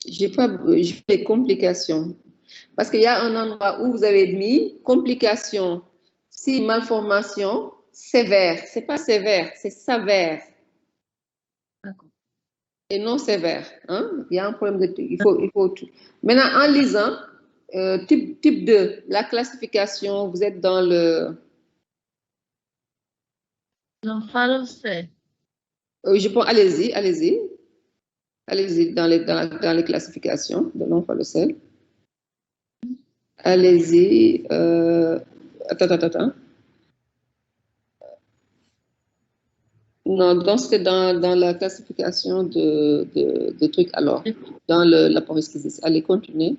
j'ai des complications. Parce qu'il y a un endroit où vous avez mis complications, si malformation, sévère. C'est pas sévère, c'est sévère. Et non sévère. Hein? Il y a un problème de... il faut tout. Maintenant, en lisant, type 2, la classification, vous êtes dans le... L'omphalocèle. Je pense, allez-y, allez-y. Allez-y dans les classifications de l'omphalocèle. Allez-y. Attends. Non, donc c'était dans la classification de trucs. Alors, dans la poroschisis. Allez, continuez.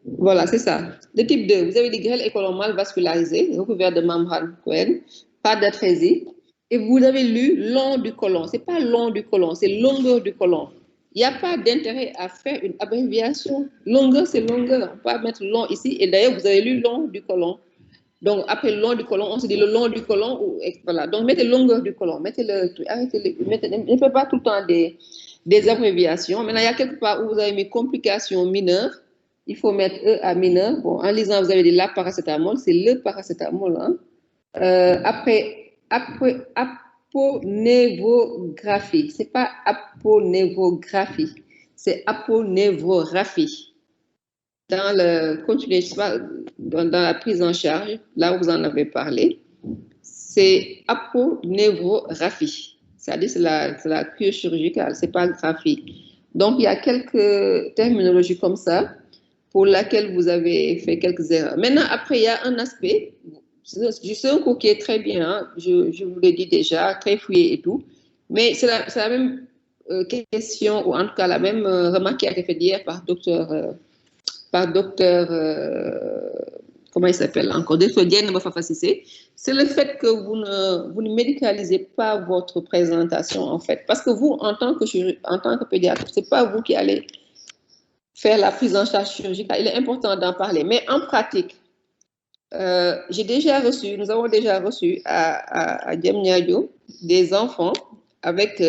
Voilà, c'est ça. De type 2, vous avez des grêles et colons mal vascularisés, recouverts de membrane Cohen, pas d'atrésie. Et vous avez lu long du côlon. Ce n'est pas long du côlon, c'est longueur du côlon. Il n'y a pas d'intérêt à faire une abréviation. Longueur, c'est longueur. On ne peut pas mettre long ici. Et d'ailleurs, vous avez lu long du côlon. Donc, après le long du côlon, on se dit le long du côlon. Voilà. Donc, mettez longueur du côlon. Arrêtez, ne faites pas tout le temps des abréviations. Maintenant, il y a quelque part où vous avez mis complications mineures. Il faut mettre E à mineur. Bon, en lisant, vous avez dit la paracétamol, c'est le paracétamol. Hein. Après, aponévographie. Ce n'est pas aponévographie, c'est aponévrographie. Dans le continuez, dans la prise en charge, là où vous en avez parlé, c'est aponévrographie. C'est-à-dire c'est la cure chirurgicale, c'est pas graphie. Donc, il y a quelques terminologies comme ça pour laquelle vous avez fait quelques erreurs. Maintenant, après, il y a un aspect, c'est un cours qui est très bien, hein, je vous l'ai dit déjà, très fouillé et tout, mais c'est la même question, ou en tout cas la même remarque qui a été faite hier par docteur comment il s'appelle encore, docteur Diène Mafafasissé, c'est le fait que vous ne médicalisez pas votre présentation, en fait. Parce que vous, en tant que pédiatre, ce n'est pas vous qui allez faire la prise en charge chirurgicale. Il est important d'en parler. Mais en pratique, nous avons déjà reçu à Diamniadio des enfants avec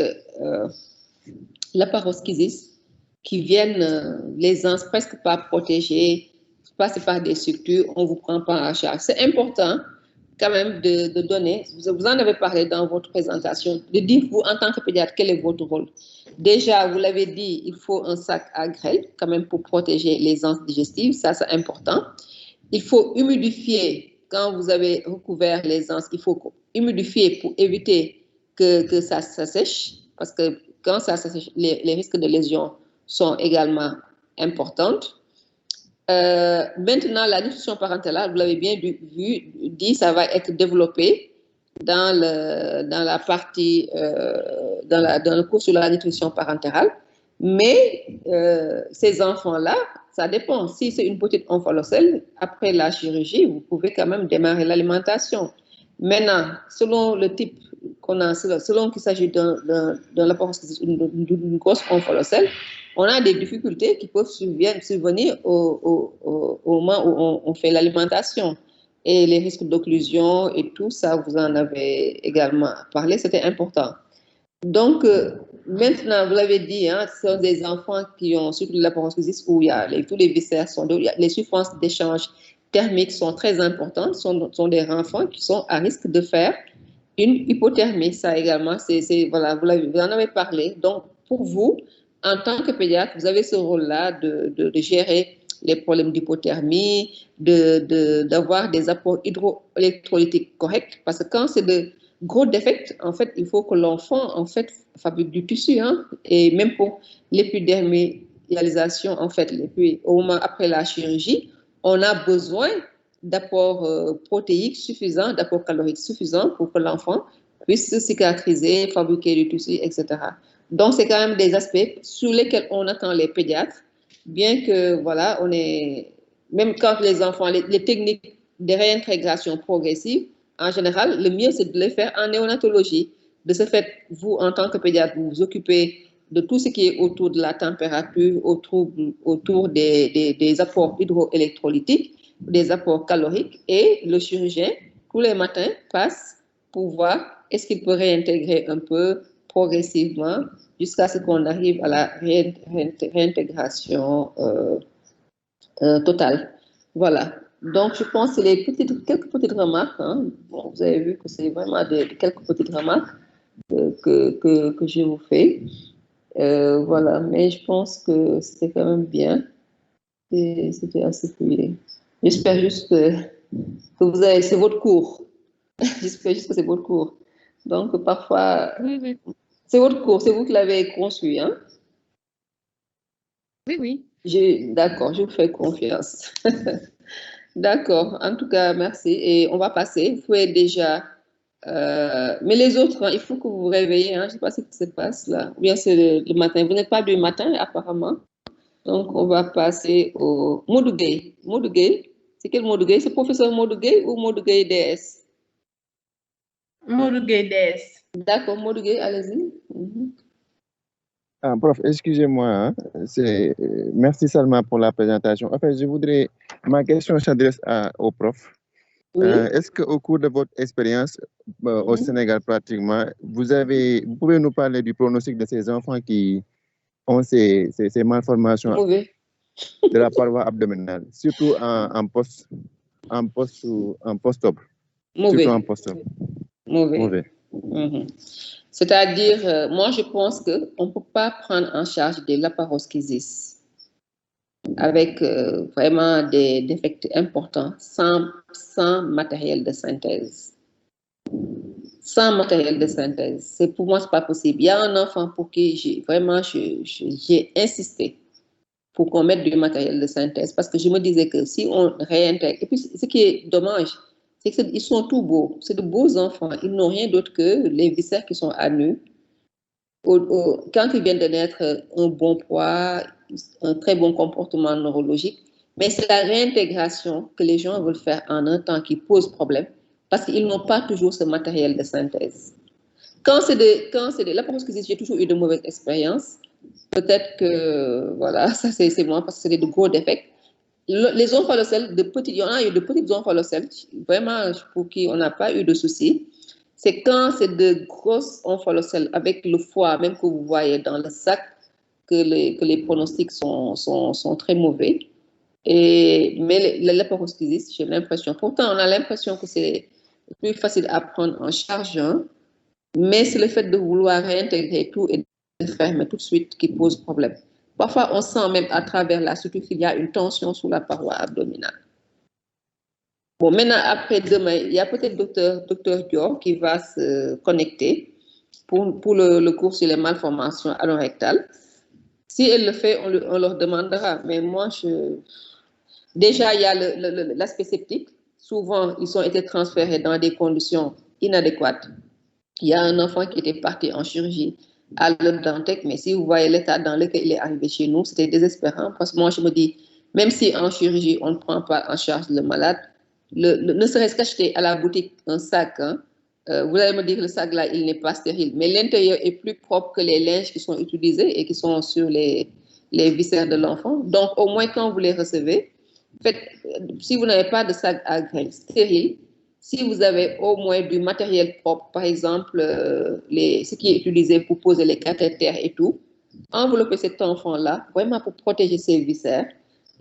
la paroschisis qui viennent, les ans presque pas protégés, passent par des structures, on ne vous prend pas en charge. C'est important quand même de donner, vous en avez parlé dans votre présentation, de dire vous en tant que pédiatre, quel est votre rôle. Déjà, vous l'avez dit, il faut un sac à grêle quand même pour protéger les anses digestives, ça c'est important. Il faut humidifier, quand vous avez recouvert les anses, il faut humidifier pour éviter que ça sèche, parce que quand ça sèche, les risques de lésion sont également importantes. Maintenant, la nutrition parentale, vous l'avez bien dit, ça va être développé dans la partie, dans le cours sur la nutrition parentale. Mais ces enfants-là, ça dépend. Si c'est une petite omphalocèle, après la chirurgie, vous pouvez quand même démarrer l'alimentation. Maintenant, selon le type qu'on a, selon qu'il s'agit d'une grosse omphalocèle, on a des difficultés qui peuvent survenir au moment où on fait l'alimentation. Et les risques d'occlusion et tout ça, vous en avez également parlé, c'était important. Donc, maintenant, vous l'avez dit, hein, ce sont des enfants qui ont surtout la paroschisis où il y a tous les viscères sont les souffrances d'échange thermiques sont très importantes, sont des enfants qui sont à risque de faire une hypothermie. Ça également, voilà, vous en avez parlé. Donc, pour vous, en tant que pédiatre, vous avez ce rôle-là de gérer les problèmes d'hypothermie, d'avoir des apports hydroélectrolytiques corrects, parce que quand c'est de gros défects, en fait, il faut que l'enfant, en fait, fabrique du tissu, hein, et même pour l'épidermalisation, en fait, au moment après la chirurgie, on a besoin d'apports protéiques suffisants, d'apports caloriques suffisants pour que l'enfant puisse cicatriser, fabriquer du tissu, etc. Donc, c'est quand même des aspects sur lesquels on attend les pédiatres, bien que, voilà, même quand les enfants, les techniques de réintégration progressive, en général, le mieux, c'est de les faire en néonatologie. De ce fait, vous, en tant que pédiatre, vous vous occupez de tout ce qui est autour de la température, autour des apports hydroélectrolytiques. des apports caloriques et le chirurgien, tous les matins, passe pour voir est-ce qu'il peut réintégrer un peu progressivement jusqu'à ce qu'on arrive à la réintégration totale. Voilà. Donc, je pense que quelques petites remarques. Hein. Bon, vous avez vu que c'est vraiment quelques petites remarques que je vous fais. Voilà. Mais je pense que c'était quand même bien. C'était assez fluide. J'espère juste que vous avez, c'est votre cours. J'espère juste que c'est votre cours. Donc, parfois, Oui. c'est votre cours, c'est vous qui l'avez construit. Hein? Oui. D'accord, je vous fais confiance. D'accord, en tout cas, merci. Et on va passer. Vous pouvez déjà. Mais les autres, hein, il faut que vous vous réveillez. Hein, je ne sais pas ce qui se passe là. Ou bien c'est le matin. Vous n'êtes pas du matin, apparemment. Donc, on va passer au Modugay. Modugay, c'est quel Modugay? C'est professeur Modugay ou Modugay DS? Modugay DS. D'accord, Modugay, allez-y. Prof, excusez-moi, hein, merci seulement pour la présentation. En fait, ma question s'adresse au prof. Oui. Est-ce qu'au cours de votre expérience au Sénégal pratiquement, vous pouvez nous parler du pronostic de ces enfants qui ont ces malformations de la paroi abdominale, surtout en post-op. Mauvais. Surtout en post-op. Mauvais. C'est-à-dire, moi, je pense qu'on ne peut pas prendre en charge des laparoschisis avec vraiment des défects importants sans matériel de synthèse. Sans matériel de synthèse. Pour moi, ce n'est pas possible. Il y a un enfant pour qui j'ai insisté pour qu'on mette du matériel de synthèse parce que je me disais que si on réintègre, et puis ce qui est dommage, c'est qu'ils sont tout beaux. C'est de beaux enfants. Ils n'ont rien d'autre que les viscères qui sont à nu. Quand ils viennent de naître, un bon poids, un très bon comportement neurologique. Mais c'est la réintégration que les gens veulent faire en un temps qui pose problème parce qu'ils n'ont pas toujours ce matériel de synthèse. Quand c'est de laparoschisis, j'ai toujours eu de mauvaises expériences. Peut-être que, voilà, ça c'est moi parce que c'est de gros défects. Les omphalocèles, il y en a eu de petites omphalocèles, vraiment pour qui on n'a pas eu de soucis. C'est quand c'est de grosses omphalocèles avec le foie, même que vous voyez dans le sac, que les pronostics sont très mauvais. Mais la laparoschisis, j'ai l'impression, pourtant on a l'impression que c'est plus facile à prendre en charge, hein, mais c'est le fait de vouloir réintégrer tout et de fermer tout de suite qui pose problème. Parfois, on sent même à travers la suture qu'il y a une tension sur la paroi abdominale. Bon, maintenant, après-demain, il y a peut-être docteur Dior qui va se connecter pour le cours sur les malformations anorectales. Si elle le fait, on leur demandera. Mais moi, déjà, il y a l'aspect sceptique. Souvent, ils ont été transférés dans des conditions inadéquates. Il y a un enfant qui était parti en chirurgie à l'Hôpital Dantec, mais si vous voyez l'état dans lequel il est arrivé chez nous, c'était désespérant parce que moi, je me dis, même si en chirurgie, on ne prend pas en charge le malade, ne serait-ce qu'acheter à la boutique un sac, hein, vous allez me dire que le sac là, il n'est pas stérile, mais l'intérieur est plus propre que les linges qui sont utilisés et qui sont sur les viscères de l'enfant. Donc, au moins, quand vous les recevez, si vous n'avez pas de sac à grains stérile, si vous avez au moins du matériel propre, par exemple, ce qui est utilisé pour poser les cathéters et tout, enveloppez cet enfant-là, vraiment pour protéger ses viscères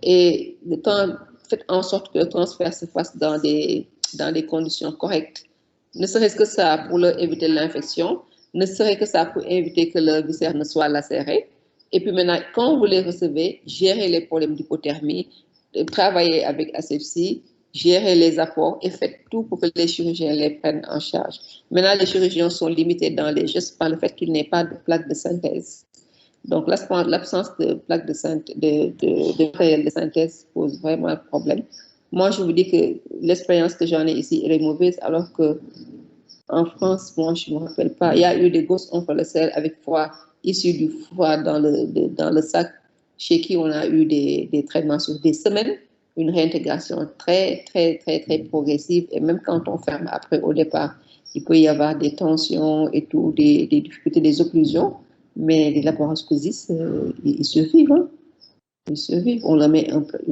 et faites en sorte que le transfert se fasse dans des conditions correctes. Ne serait-ce que ça pour leur éviter l'infection, ne serait-ce que ça pour éviter que le viscère ne soit lacéré. Et puis maintenant, quand vous les recevez, gérez les problèmes d'hypothermie, travaillez avec asepsie, gérer les apports et faites tout pour que les chirurgiens les prennent en charge. Maintenant, les chirurgiens sont limités dans les gestes par le fait qu'il n'y ait pas de plaque de synthèse. Donc, l'absence de plaque de matériel de synthèse pose vraiment un problème. Moi, je vous dis que l'expérience que j'en ai ici est mauvaise, alors que en France, moi, je ne me rappelle pas. Il y a eu des grosses omphalocèles avec foie issus du foie dans le sac, chez qui on a eu des traitements sur des semaines, une réintégration très progressive. Et même quand on ferme après, au départ, il peut y avoir des tensions et tout, des difficultés, des occlusions. Mais les laparoscopies, ils survivent. Hein. Ils survivent. On leur met un peu